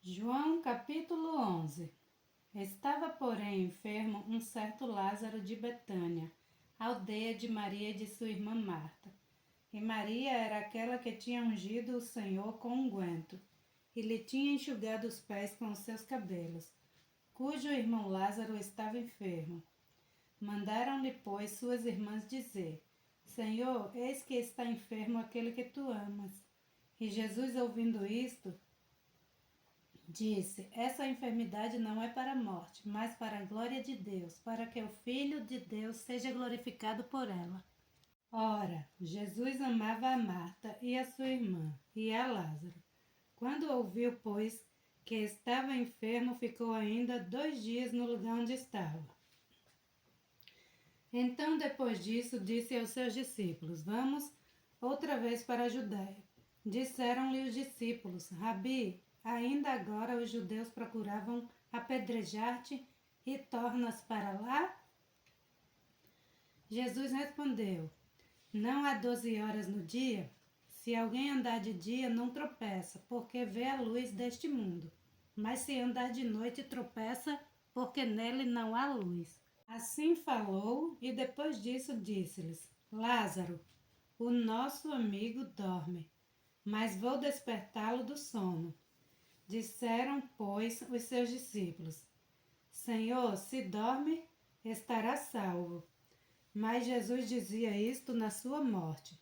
João capítulo 11. Estava, porém, enfermo um certo Lázaro de Betânia, aldeia de Maria e de sua irmã Marta. E Maria era aquela que tinha ungido o Senhor com unguento, e lhe tinha enxugado os pés com os seus cabelos, cujo irmão Lázaro estava enfermo. Mandaram-lhe, pois, suas irmãs dizer: Senhor, eis que está enfermo aquele que tu amas. E Jesus, ouvindo isto, disse: essa enfermidade não é para a morte, mas para a glória de Deus, para que o Filho de Deus seja glorificado por ela. Ora, Jesus amava a Marta e a sua irmã, e a Lázaro. Quando ouviu, pois, que estava enfermo, ficou ainda 2 dias no lugar onde estava. Então, depois disso, disse aos seus discípulos: Vamos outra vez para a Judéia. Disseram-lhe os discípulos: Rabi, ainda agora os judeus procuravam apedrejar-te e tornas para lá? Jesus respondeu: Não há 12 horas no dia? Se alguém andar de dia, não tropeça, porque vê a luz deste mundo. Mas se andar de noite, tropeça, porque nele não há luz. Assim falou, e depois disso disse-lhes: Lázaro, o nosso amigo dorme, mas vou despertá-lo do sono. Disseram, pois, os seus discípulos: Senhor, se dorme, estará salvo. Mas Jesus dizia isto na sua morte.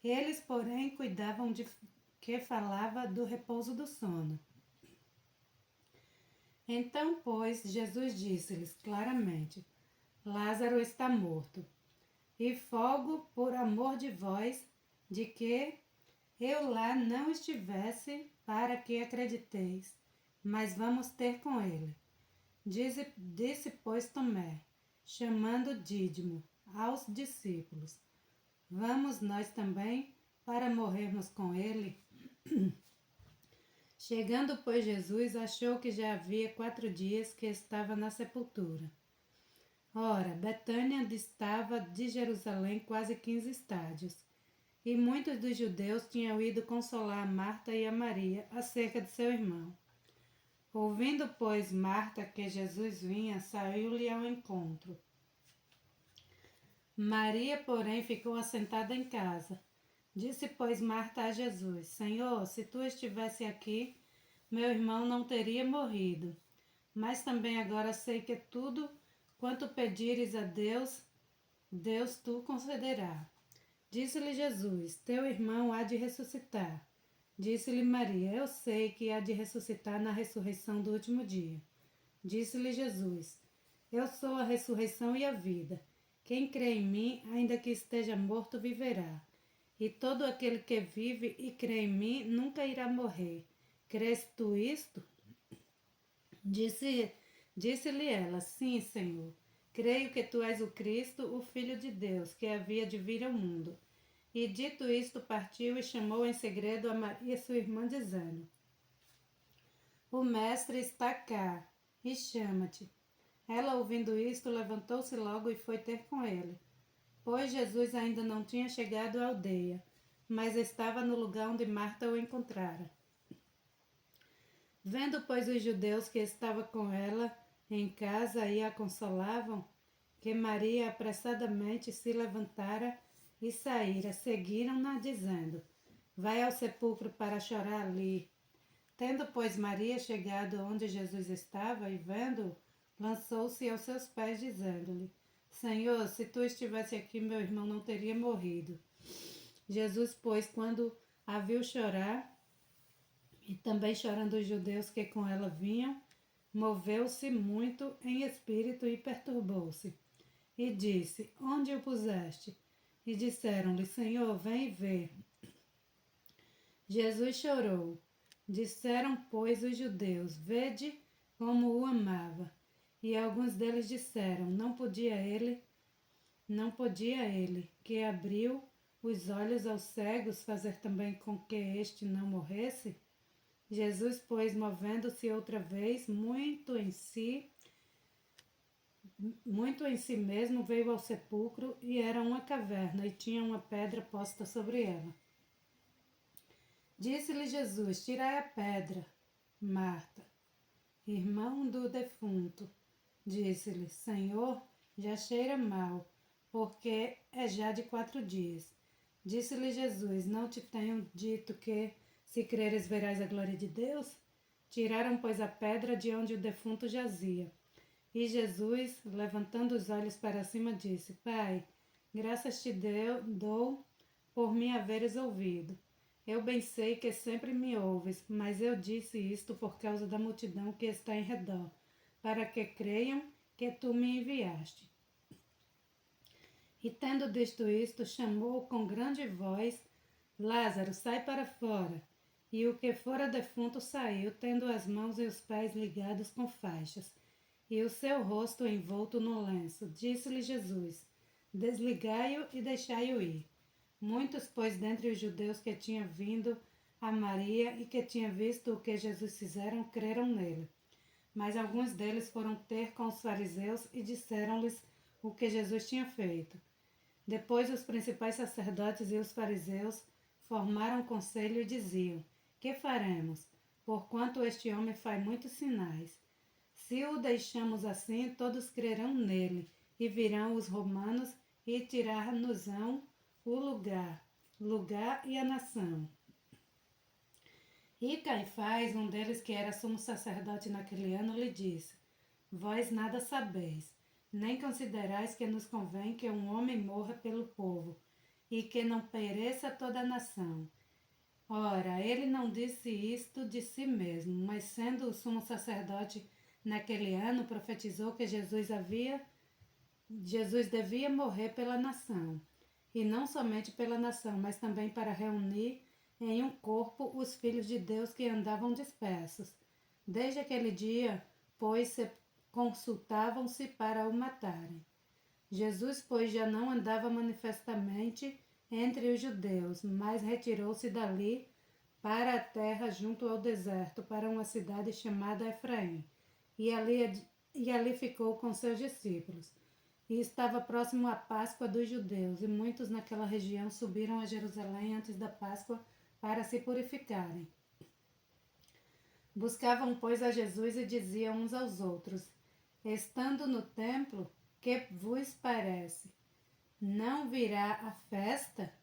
Eles, porém, cuidavam de que falava do repouso do sono. Então, pois, Jesus disse-lhes claramente: Lázaro está morto, e folgo por amor de vós, de que eu lá não estivesse, para que acrediteis, mas vamos ter com ele. Disse, pois, Tomé, chamando Dídimo, aos discípulos: Vamos nós também, para morrermos com ele? Chegando, pois, Jesus achou que já havia 4 dias que estava na sepultura. Ora, Betânia distava de Jerusalém quase 15 estádios, e muitos dos judeus tinham ido consolar a Marta e a Maria acerca de seu irmão. Ouvindo, pois, Marta que Jesus vinha, saiu-lhe ao encontro. Maria, porém, ficou assentada em casa. Disse, pois, Marta a Jesus: Senhor, se tu estivesse aqui, meu irmão não teria morrido. Mas também agora sei que tudo quanto pedires a Deus, Deus tu concederá. Disse-lhe Jesus: Teu irmão há de ressuscitar. Disse-lhe Maria: Eu sei que há de ressuscitar na ressurreição do último dia. Disse-lhe Jesus: Eu sou a ressurreição e a vida. Quem crê em mim, ainda que esteja morto, viverá. E todo aquele que vive e crê em mim nunca irá morrer. Crês tu isto? Disse-lhe ela: Sim, Senhor. Creio que tu és o Cristo, o Filho de Deus, que havia de vir ao mundo. E dito isto, partiu e chamou em segredo a Maria, sua irmã, dizendo: O mestre está cá e chama-te. Ela, ouvindo isto, levantou-se logo e foi ter com ele. Pois Jesus ainda não tinha chegado à aldeia, mas estava no lugar onde Marta o encontrara. Vendo, pois, os judeus que estava com ela em casa e a consolavam, que Maria apressadamente se levantara e saíra, seguiram-na, dizendo: Vai ao sepulcro para chorar ali. Tendo, pois, Maria chegado onde Jesus estava e vendo-o, lançou-se aos seus pés, dizendo-lhe: Senhor, se tu estivesse aqui, meu irmão não teria morrido. Jesus, pois, quando a viu chorar, e também chorando os judeus que com ela vinham, moveu-se muito em espírito e perturbou-se. E disse: Onde o puseste? E disseram-lhe: Senhor, vem e vê. Jesus chorou. Disseram, pois, os judeus: Vede como o amava. E alguns deles disseram: Não podia ele, que abriu os olhos aos cegos, fazer também com que este não morresse? Jesus, pois, movendo-se outra vez, muito em si mesmo, veio ao sepulcro, e era uma caverna, e tinha uma pedra posta sobre ela. Disse-lhe Jesus: Tirai a pedra. Marta, irmão do defunto, disse-lhe: Senhor, já cheira mal, porque é já de 4 dias. Disse-lhe Jesus: Não te tenho dito que, se creres, verás a glória de Deus? Tiraram, pois, a pedra de onde o defunto jazia. E Jesus, levantando os olhos para cima, disse: Pai, graças te dou por me haveres ouvido. Eu bem sei que sempre me ouves, mas eu disse isto por causa da multidão que está em redor, para que creiam que tu me enviaste. E tendo dito isto, chamou com grande voz: Lázaro, sai para fora. E o que fora defunto saiu, tendo as mãos e os pés ligados com faixas, e o seu rosto envolto no lenço. Disse-lhe Jesus: Desligai-o e deixai-o ir. Muitos, pois, dentre os judeus que tinham vindo a Maria e que tinham visto o que Jesus fizeram, creram nele. Mas alguns deles foram ter com os fariseus e disseram-lhes o que Jesus tinha feito. Depois os principais sacerdotes e os fariseus formaram conselho e diziam: Que faremos? Porquanto este homem faz muitos sinais. Se o deixamos assim, todos crerão nele, e virão os romanos e tirar-nos-ão o lugar e a nação. E Caifás, um deles que era sumo sacerdote naquele ano, lhe disse: Vós nada sabeis, nem considerais que nos convém que um homem morra pelo povo, e que não pereça toda a nação. Ora, ele não disse isto de si mesmo, mas sendo o sumo sacerdote naquele ano, profetizou que Jesus devia morrer pela nação, e não somente pela nação, mas também para reunir em um corpo os filhos de Deus que andavam dispersos. Desde aquele dia, pois, se consultavam-se para o matarem. Jesus, pois, já não andava manifestamente entre os judeus, mas retirou-se dali para a terra junto ao deserto, para uma cidade chamada Efraim, e ali ficou com seus discípulos. E estava próximo à Páscoa dos judeus, e muitos naquela região subiram a Jerusalém antes da Páscoa para se purificarem. Buscavam, pois, a Jesus e diziam uns aos outros: Estando no templo, que vos parece? Não virá a festa?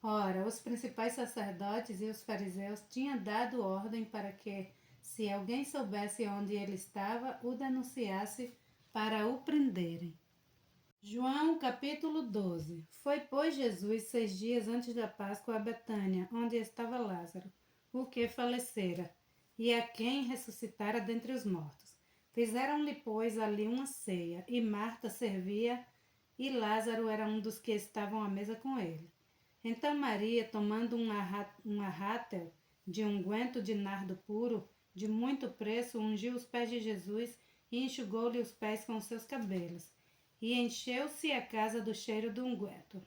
Ora, os principais sacerdotes e os fariseus tinham dado ordem para que, se alguém soubesse onde ele estava, o denunciasse para o prenderem. João capítulo 12. Foi, pois, Jesus 6 dias antes da Páscoa a Betânia, onde estava Lázaro, o que falecera, e a quem ressuscitara dentre os mortos. Fizeram-lhe, pois, ali uma ceia, e Marta servia, e Lázaro era um dos que estavam à mesa com ele. Então Maria, tomando um arrátel de unguento de nardo puro, de muito preço, ungiu os pés de Jesus e enxugou-lhe os pés com os seus cabelos. E encheu-se a casa do cheiro do unguento.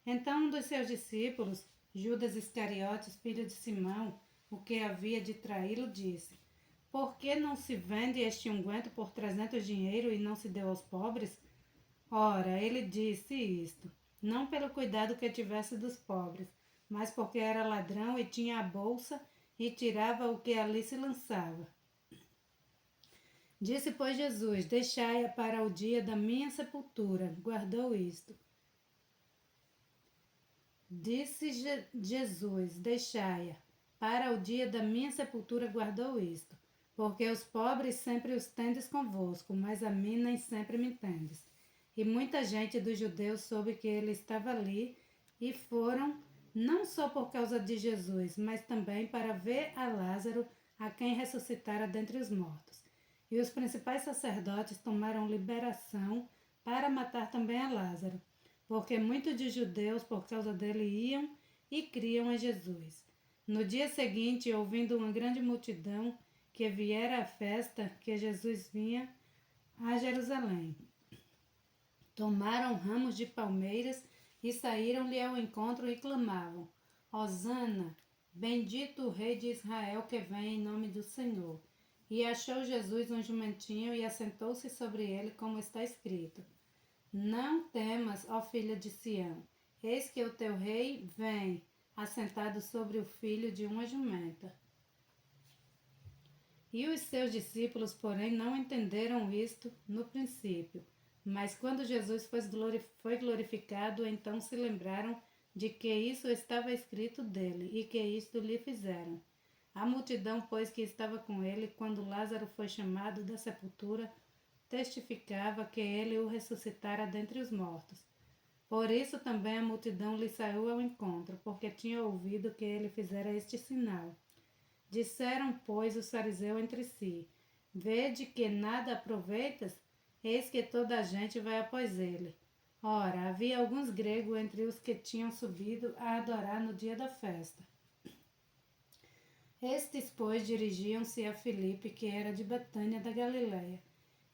Então um dos seus discípulos, Judas Iscariotes, filho de Simão, o que havia de traí-lo, disse: Por que não se vende este unguento por 300 dinheiro e não se deu aos pobres? Ora, ele disse isto, não pelo cuidado que tivesse dos pobres, mas porque era ladrão e tinha a bolsa e tirava o que ali se lançava. Disse, pois, Jesus: Deixai-a para o dia da minha sepultura. Guardou isto. Disse Jesus: Deixai-a para o dia da minha sepultura. Guardou isto. Porque os pobres sempre os tendes convosco, mas a mim nem sempre me tendes. E muita gente dos judeus soube que ele estava ali e foram, não só por causa de Jesus, mas também para ver a Lázaro, a quem ressuscitara dentre os mortos. E os principais sacerdotes tomaram liberação para matar também a Lázaro, porque muitos de judeus por causa dele iam e criam em Jesus. No dia seguinte, ouvindo uma grande multidão que viera à festa, que Jesus vinha a Jerusalém, tomaram ramos de palmeiras e saíram-lhe ao encontro e clamavam: Hosana, bendito o Rei de Israel que vem em nome do Senhor. E achou Jesus um jumentinho e assentou-se sobre ele, como está escrito: Não temas, ó filha de Sião, eis que o teu rei vem, assentado sobre o filho de uma jumenta. E os seus discípulos, porém, não entenderam isto no princípio. Mas quando Jesus foi glorificado, então se lembraram de que isso estava escrito dele e que isto lhe fizeram. A multidão, pois, que estava com ele, quando Lázaro foi chamado da sepultura, testificava que ele o ressuscitara dentre os mortos. Por isso também a multidão lhe saiu ao encontro, porque tinha ouvido que ele fizera este sinal. Disseram, pois, os fariseus entre si: Vede que nada aproveitas? Eis que toda a gente vai após ele. Ora, havia alguns gregos entre os que tinham subido a adorar no dia da festa. Estes, pois, dirigiam-se a Filipe, que era de Betânia da Galileia,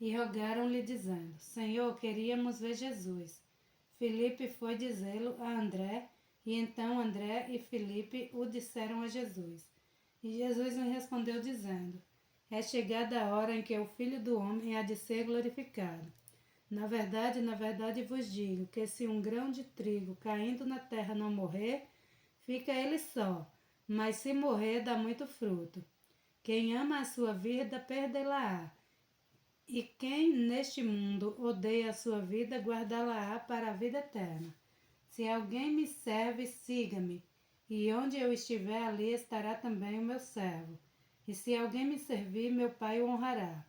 e rogaram-lhe, dizendo: Senhor, queríamos ver Jesus. Filipe foi dizê-lo a André, e então André e Filipe o disseram a Jesus. E Jesus lhe respondeu, dizendo: É chegada a hora em que o Filho do Homem há de ser glorificado. Na verdade vos digo que se um grão de trigo caindo na terra não morrer, fica ele só, mas se morrer, dá muito fruto. Quem ama a sua vida, perdê-la-á. E quem neste mundo odeia a sua vida, guardá-la-á para a vida eterna. Se alguém me serve, siga-me, e onde eu estiver, ali estará também o meu servo. E se alguém me servir, meu Pai o honrará.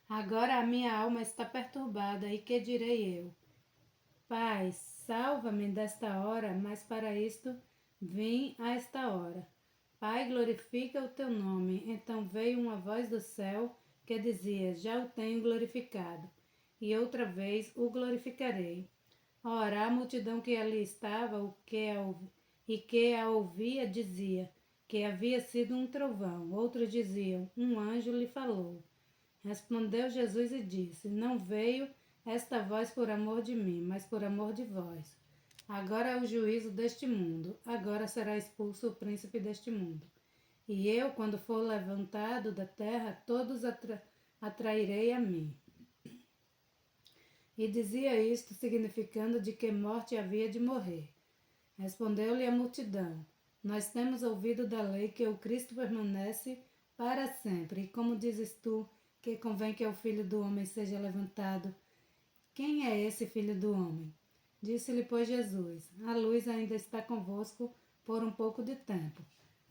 Agora a minha alma está perturbada, e que direi eu? Pai, salva-me desta hora, mas para isto vim a esta hora. Pai, glorifica o teu nome. Então veio uma voz do céu que dizia: Já o tenho glorificado, e outra vez o glorificarei. Ora, a multidão que ali estava e que a ouvia dizia que havia sido um trovão. Outros diziam: Um anjo lhe falou. Respondeu Jesus e disse: Não veio esta voz por amor de mim, mas por amor de vós. Agora é o juízo deste mundo. Agora será expulso o príncipe deste mundo. E eu, quando for levantado da terra, todos atrairei a mim. E dizia isto, significando de que morte havia de morrer. Respondeu-lhe a multidão: Nós temos ouvido da lei que o Cristo permanece para sempre. E como dizes tu que convém que o Filho do Homem seja levantado? Quem é esse Filho do Homem? Disse-lhe, pois, Jesus: A luz ainda está convosco por um pouco de tempo.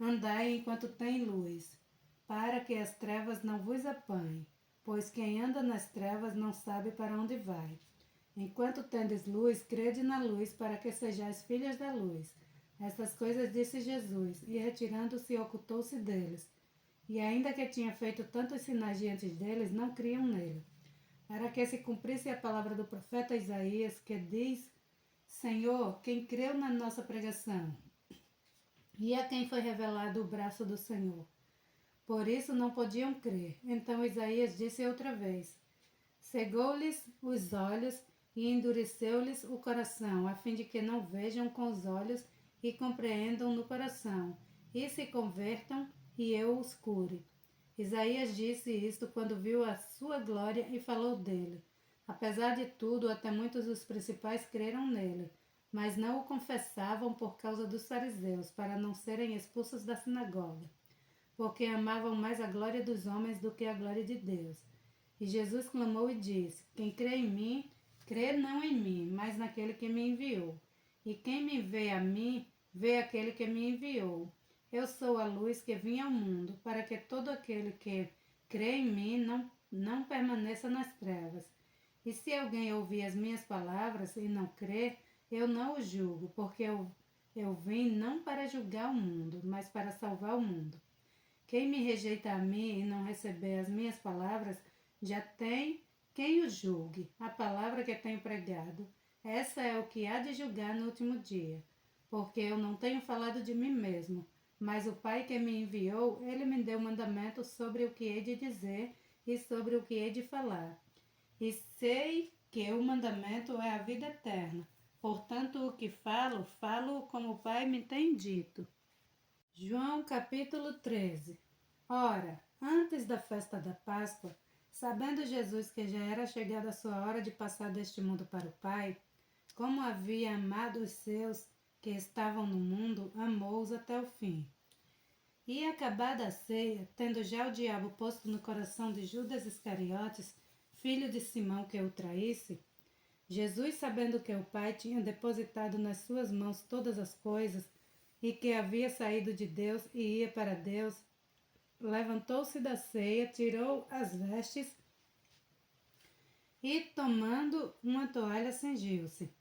Andai enquanto tem luz, para que as trevas não vos apanhem, pois quem anda nas trevas não sabe para onde vai. Enquanto tendes luz, crede na luz, para que sejais filhos da luz. Estas coisas disse Jesus, e retirando-se, ocultou-se deles. E ainda que tinha feito tantos sinais diante deles, não criam nele. Para que se cumprisse a palavra do profeta Isaías, que diz: Senhor, quem creu na nossa pregação? E a quem foi revelado o braço do Senhor? Por isso não podiam crer. Então Isaías disse outra vez: Cegou-lhes os olhos e endureceu-lhes o coração, a fim de que não vejam com os olhos e compreendam no coração, e se convertam, e eu os cure. Isaías disse isto quando viu a sua glória e falou dele. Apesar de tudo, até muitos dos principais creram nele, mas não o confessavam por causa dos fariseus, para não serem expulsos da sinagoga, porque amavam mais a glória dos homens do que a glória de Deus. E Jesus clamou e disse: Quem crê em mim, crê não em mim, mas naquele que me enviou. E quem me vê a mim, vê aquele que me enviou. Eu sou a luz que vim ao mundo, para que todo aquele que crê em mim não permaneça nas trevas. E se alguém ouvir as minhas palavras e não crê, eu não o julgo, porque eu vim não para julgar o mundo, mas para salvar o mundo. Quem me rejeita a mim e não receber as minhas palavras, já tem quem o julgue. A palavra que tenho pregado, essa é o que há de julgar no último dia. Porque eu não tenho falado de mim mesmo, mas o Pai que me enviou, ele me deu mandamento sobre o que hei de dizer e sobre o que hei de falar. E sei que o mandamento é a vida eterna. Portanto, o que falo, falo como o Pai me tem dito. João capítulo 13. Ora, antes da festa da Páscoa, sabendo Jesus que já era chegada a sua hora de passar deste mundo para o Pai, como havia amado os seus que estavam no mundo, amou-os até o fim. E acabada a ceia, tendo já o diabo posto no coração de Judas Iscariotes, filho de Simão, que o traísse, Jesus, sabendo que o Pai tinha depositado nas suas mãos todas as coisas e que havia saído de Deus e ia para Deus, levantou-se da ceia, tirou as vestes e, tomando uma toalha, cingiu-se.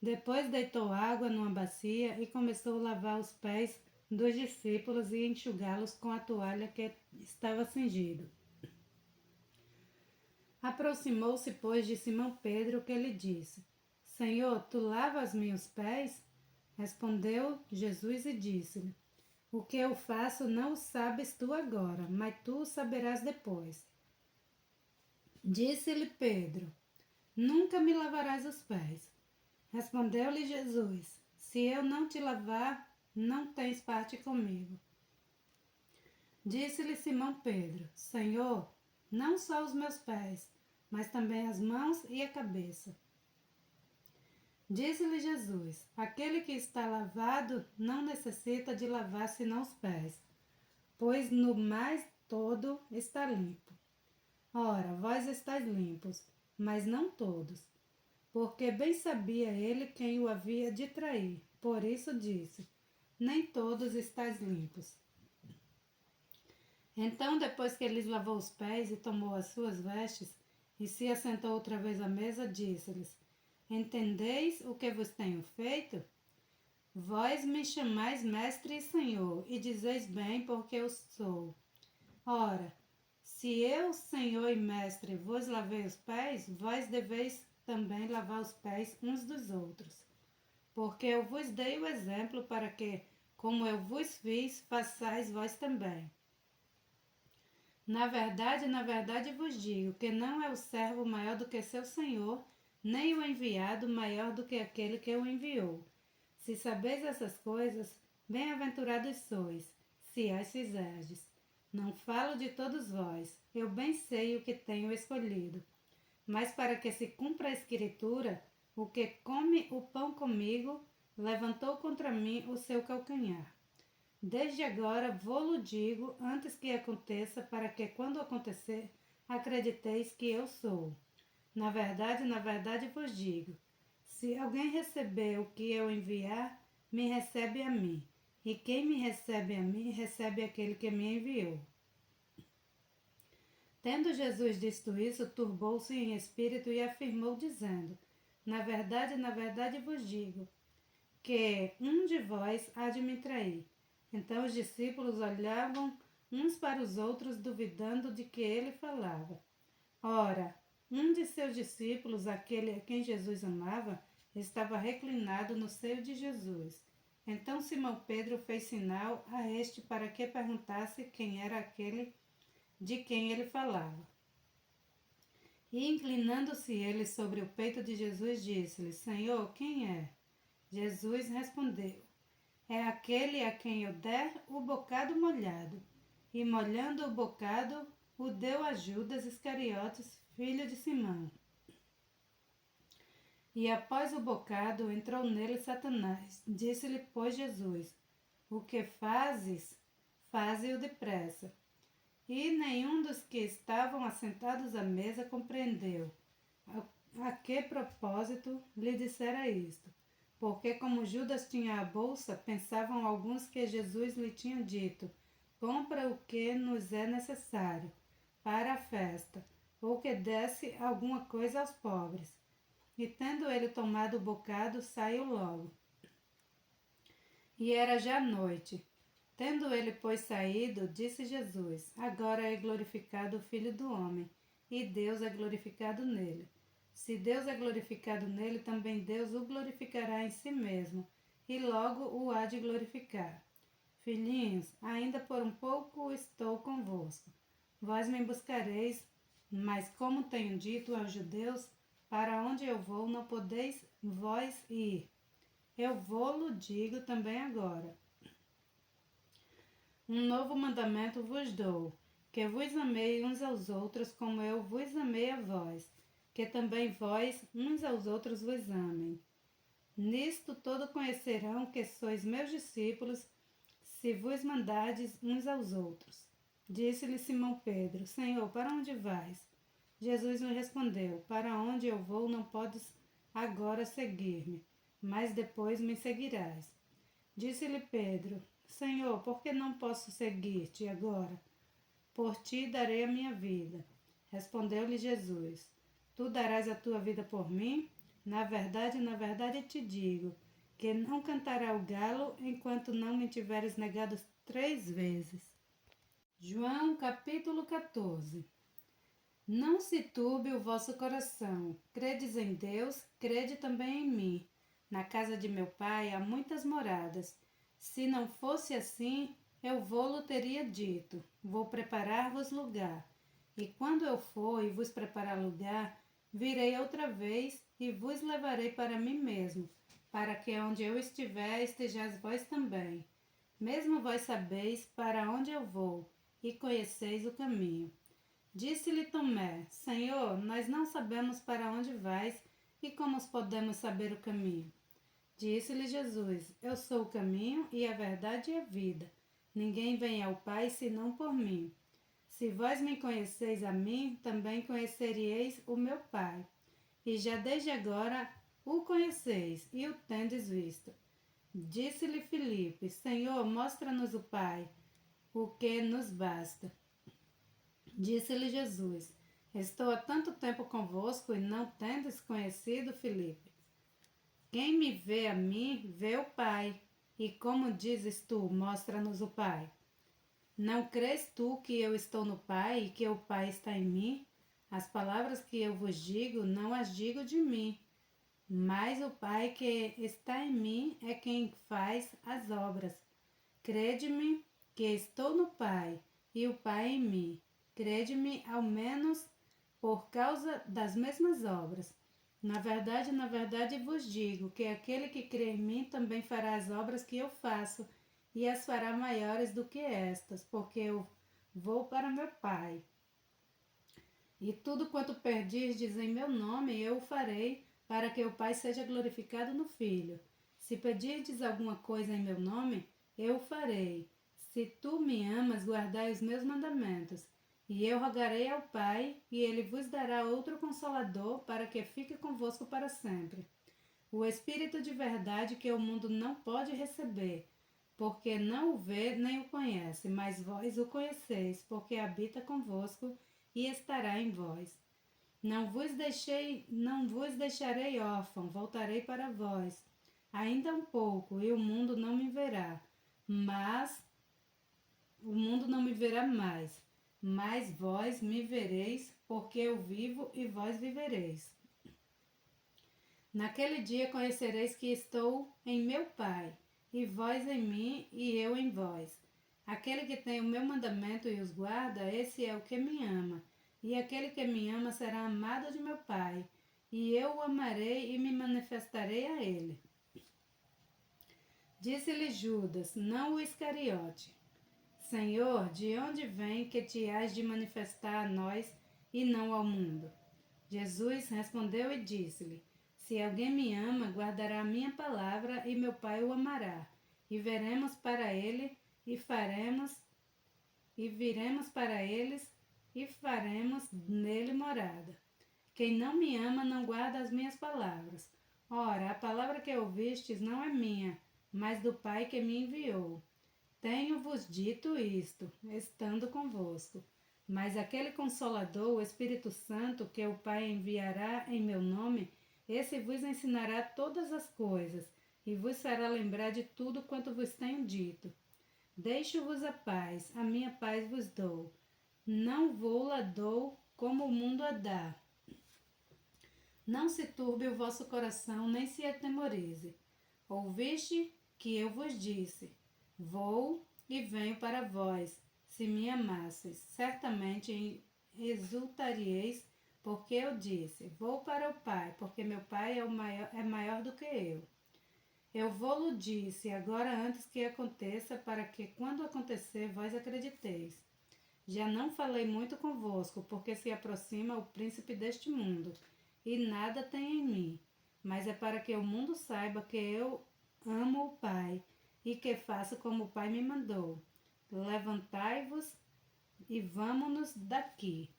Depois deitou água numa bacia e começou a lavar os pés dos discípulos e enxugá-los com a toalha que estava cingido. Aproximou-se, pois, de Simão Pedro, que lhe disse: Senhor, tu lavas meus pés? Respondeu Jesus e disse-lhe: O que eu faço não o sabes tu agora, mas tu o saberás depois. Disse-lhe Pedro: Nunca me lavarás os pés. Respondeu-lhe Jesus: Se eu não te lavar, não tens parte comigo. Disse-lhe Simão Pedro: Senhor, não só os meus pés, mas também as mãos e a cabeça. Disse-lhe Jesus: Aquele que está lavado não necessita de lavar senão os pés, pois no mais todo está limpo. Ora, vós estáis limpos, mas não todos. Porque bem sabia ele quem o havia de trair. Por isso disse: Nem todos estáis limpos. Então, depois que lhes lavou os pés e tomou as suas vestes, e se assentou outra vez à mesa, disse-lhes: Entendeis o que vos tenho feito? Vós me chamais mestre e senhor, e dizeis bem, porque eu sou. Ora, se eu, senhor e mestre, vos lavei os pés, vós deveis também lavar os pés uns dos outros. Porque eu vos dei o exemplo para que, como eu vos fiz, façais vós também. Na verdade vos digo que não é o servo maior do que seu senhor, nem o enviado maior do que aquele que o enviou. Se sabeis essas coisas, bem-aventurados sois, se as fizerdes. Não falo de todos vós, eu bem sei o que tenho escolhido. Mas para que se cumpra a escritura, o que come o pão comigo, levantou contra mim o seu calcanhar. Desde agora vou-lo digo antes que aconteça, para que quando acontecer, acrediteis que eu sou. Na verdade vos digo, se alguém receber o que eu enviar, me recebe a mim. E quem me recebe a mim, recebe aquele que me enviou. Tendo Jesus dito isso, turbou-se em espírito e afirmou, dizendo: Na verdade vos digo, que um de vós há de me trair. Então os discípulos olhavam uns para os outros, duvidando de que ele falava. Ora, um de seus discípulos, aquele a quem Jesus amava, estava reclinado no seio de Jesus. Então Simão Pedro fez sinal a este para que perguntasse quem era aquele de quem ele falava. E inclinando-se ele sobre o peito de Jesus, disse-lhe: Senhor, quem é? Jesus respondeu: É aquele a quem eu der o bocado molhado. E molhando o bocado, o deu a Judas Iscariotes, filho de Simão. E após o bocado, entrou nele Satanás. Disse-lhe, pois, Jesus: O que fazes, faze-o depressa. E nenhum dos que estavam assentados à mesa compreendeu a que propósito lhe dissera isto. Porque como Judas tinha a bolsa, pensavam alguns que Jesus lhe tinha dito: Compra o que nos é necessário para a festa, ou que desse alguma coisa aos pobres. E tendo ele tomado o bocado, saiu logo. E era já noite. Tendo ele, pois, saído, disse Jesus: Agora é glorificado o Filho do Homem, e Deus é glorificado nele. Se Deus é glorificado nele, também Deus o glorificará em si mesmo, e logo o há de glorificar. Filhinhos, ainda por um pouco estou convosco. Vós me buscareis, mas como tenho dito aos judeus, para onde eu vou não podeis vós ir. Eu vou-lo digo também agora. Um novo mandamento vos dou, que vos amei uns aos outros como eu vos amei a vós, que também vós uns aos outros vos amem. Nisto todo conhecerão que sois meus discípulos, se vos mandardes uns aos outros. Disse-lhe Simão Pedro: Senhor, para onde vais? Jesus lhe respondeu: Para onde eu vou não podes agora seguir-me, mas depois me seguirás. Disse-lhe Pedro: Senhor, por que não posso seguir-te agora? Por ti darei a minha vida. Respondeu-lhe Jesus: Tu darás a tua vida por mim? Na verdade te digo, que não cantará o galo enquanto não me tiveres negado 3 vezes. João capítulo 14. Não se turbe o vosso coração. Credes em Deus, crede também em mim. Na casa de meu pai há muitas moradas. Se não fosse assim, eu vou-lo teria dito. Vou preparar-vos lugar. E quando eu for e vos preparar lugar, virei outra vez e vos levarei para mim mesmo, para que onde eu estiver estejais vós também. Mesmo vós sabeis para onde eu vou e conheceis o caminho. Disse-lhe Tomé: Senhor, nós não sabemos para onde vais e como podemos saber o caminho? Disse-lhe Jesus: Eu sou o caminho e a verdade e a vida. Ninguém vem ao Pai senão por mim. Se vós me conheceis a mim, também conheceríeis o meu Pai. E já desde agora o conheceis e o tendes visto. Disse-lhe Filipe: Senhor, mostra-nos o Pai, o que nos basta. Disse-lhe Jesus: Estou há tanto tempo convosco e não tendes conhecido, Filipe? Quem me vê a mim, vê o Pai. E como dizes tu, mostra-nos o Pai? Não crês tu que eu estou no Pai e que o Pai está em mim? As palavras que eu vos digo, não as digo de mim, mas o Pai que está em mim é quem faz as obras. Crede-me que estou no Pai e o Pai em mim. Crede-me ao menos por causa das mesmas obras. Na verdade vos digo que aquele que crê em mim também fará as obras que eu faço e as fará maiores do que estas, porque eu vou para meu Pai. E tudo quanto pedirdes em meu nome, eu o farei, para que o Pai seja glorificado no Filho. Se pedirdes alguma coisa em meu nome, eu o farei. Se tu me amas, guardai os meus mandamentos. E eu rogarei ao Pai, e ele vos dará outro Consolador, para que fique convosco para sempre. O Espírito de verdade que o mundo não pode receber, porque não o vê nem o conhece, mas vós o conheceis, porque habita convosco e estará em vós. Não vos deixarei órfão, voltarei para vós. Ainda um pouco, e o mundo não me verá, mas o mundo não me verá mais. Mas vós me vereis, porque eu vivo e vós vivereis. Naquele dia conhecereis que estou em meu Pai, e vós em mim, e eu em vós. Aquele que tem o meu mandamento e os guarda, esse é o que me ama. E aquele que me ama será amado de meu Pai, e eu o amarei e me manifestarei a ele. Disse-lhe Judas, não o Iscariote: Senhor, de onde vem que te hás de manifestar a nós e não ao mundo? Jesus respondeu e disse-lhe: Se alguém me ama, guardará a minha palavra, e meu Pai o amará. E veremos para ele, e viremos para eles, e faremos nele morada. Quem não me ama não guarda as minhas palavras. Ora, a palavra que ouvistes não é minha, mas do Pai que me enviou. Tenho-vos dito isto, estando convosco. Mas aquele Consolador, o Espírito Santo, que o Pai enviará em meu nome, esse vos ensinará todas as coisas, e vos fará lembrar de tudo quanto vos tenho dito. Deixo-vos a paz, a minha paz vos dou. Não vou-la dou como o mundo a dá. Não se turbe o vosso coração, nem se atemorize. Ouviste que eu vos disse: Vou e venho para vós. Se me amasseis, certamente exultaríeis, porque eu disse: Vou para o Pai, porque meu Pai é maior do que eu. Eu vou-lo disse, agora antes que aconteça, para que, quando acontecer, vós acrediteis. Já não falei muito convosco, porque se aproxima o príncipe deste mundo, e nada tem em mim. Mas é para que o mundo saiba que eu amo o Pai, e que faço como o Pai me mandou. Levantai-vos e vamo-nos daqui.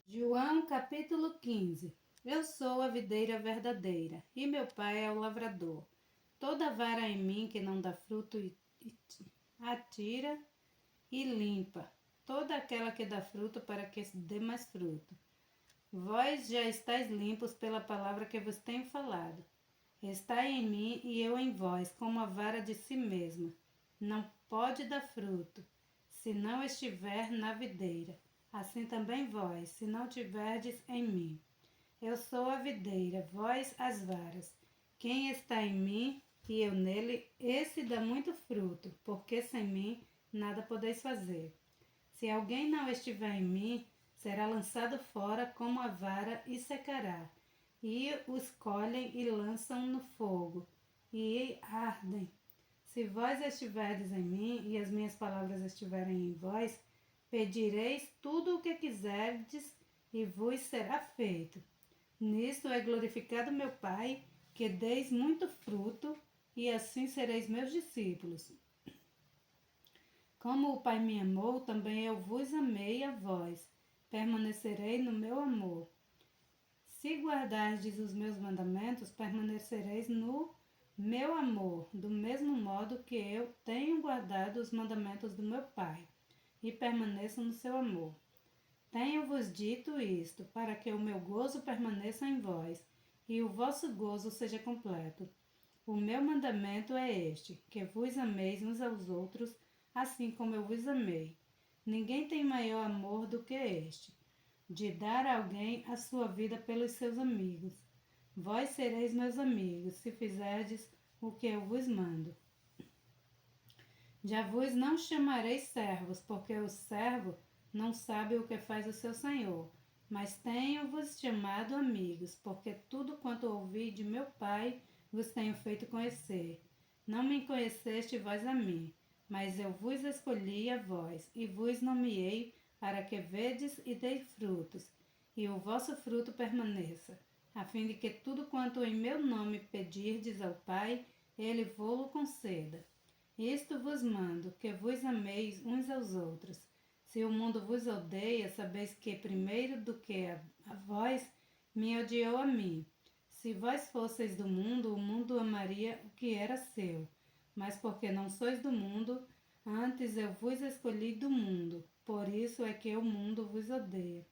João capítulo 15. Eu sou a videira verdadeira, e meu pai é o lavrador. Toda vara em mim que não dá fruto, atira e limpa. Toda aquela que dá fruto, para que dê mais fruto. Vós já estáis limpos pela palavra que vos tenho falado. Estai em mim e eu em vós, como a vara de si mesma. Não pode dar fruto, se não estiver na videira. Assim também vós, se não tiverdes em mim. Eu sou a videira, vós as varas. Quem está em mim e eu nele, esse dá muito fruto, porque sem mim nada podeis fazer. Se alguém não estiver em mim, será lançado fora como a vara e secará. E os colhem e lançam no fogo, e ardem. Se vós estiverdes em mim e as minhas palavras estiverem em vós, pedireis tudo o que quiserdes e vos será feito. Nisto é glorificado meu Pai, que deis muito fruto, e assim sereis meus discípulos. Como o Pai me amou, também eu vos amei a vós. Permanecerei no meu amor. Se guardardes os meus mandamentos, permanecereis no meu amor, do mesmo modo que eu tenho guardado os mandamentos do meu Pai, e permaneço no seu amor. Tenho-vos dito isto, para que o meu gozo permaneça em vós, e o vosso gozo seja completo. O meu mandamento é este, que vos ameis uns aos outros, assim como eu vos amei. Ninguém tem maior amor do que este, de dar a alguém a sua vida pelos seus amigos. Vós sereis meus amigos, se fizerdes o que eu vos mando. Já vos não chamarei servos, porque o servo não sabe o que faz o seu senhor. Mas tenho-vos chamado amigos, porque tudo quanto ouvi de meu Pai vos tenho feito conhecer. Não me conheceste vós a mim, mas eu vos escolhi a vós, e vos nomeei para que vedes e deis frutos, e o vosso fruto permaneça, a fim de que tudo quanto em meu nome pedirdes ao Pai, ele vô-lo conceda. Isto vos mando, que vos ameis uns aos outros. Se o mundo vos odeia, sabeis que primeiro do que a vós, me odiou a mim. Se vós fosseis do mundo, o mundo amaria o que era seu. Mas porque não sois do mundo, antes eu vos escolhi do mundo. Por isso é que o mundo vos odeia.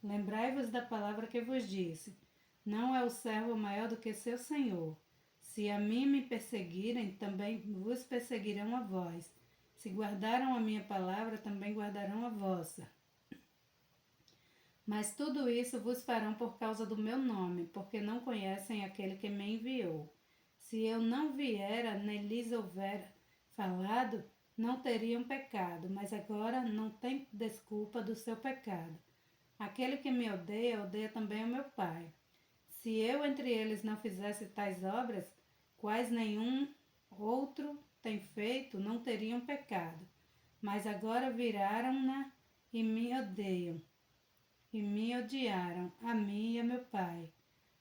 Lembrai-vos da palavra que vos disse. Não é o servo maior do que seu senhor. Se a mim me perseguirem, também vos perseguirão a vós. Se guardaram a minha palavra, também guardarão a vossa. Mas tudo isso vos farão por causa do meu nome, porque não conhecem aquele que me enviou. Se eu não viera, nem lhes houver falado, não teriam pecado, mas agora não tem desculpa do seu pecado. Aquele que me odeia, odeia também o meu Pai. Se eu entre eles não fizesse tais obras, quais nenhum outro tem feito, não teriam pecado. Mas agora viraram-na e me odeiam, e me odiaram, a mim e a meu Pai.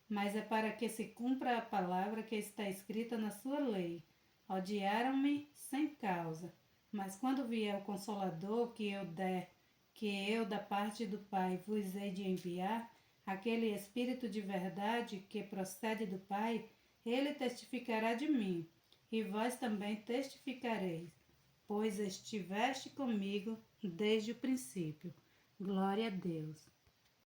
Mas é para que se cumpra a palavra que está escrita na sua lei. Odiaram-me sem causa. Mas quando vier o Consolador que eu da parte do Pai vos hei de enviar, aquele Espírito de verdade que procede do Pai, ele testificará de mim, e vós também testificareis, pois estiveste comigo desde o princípio. Glória a Deus.